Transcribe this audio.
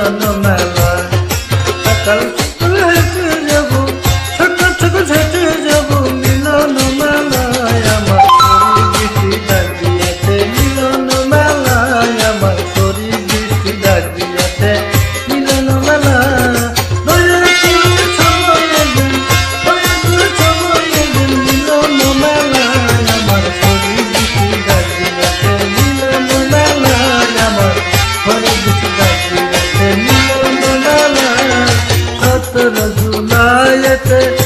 মিলন মেলা সকাল সকাল হেঁটে যাব ছোট ছোট হেঁটে যাব মিলন মেলায় আমার শরীর বৃষ্টি ডাক দিয়েছে মিলন মেলায় আমার শরীর বৃষ্টি ডাক দিয়েছে মিলন মেলা जुलाई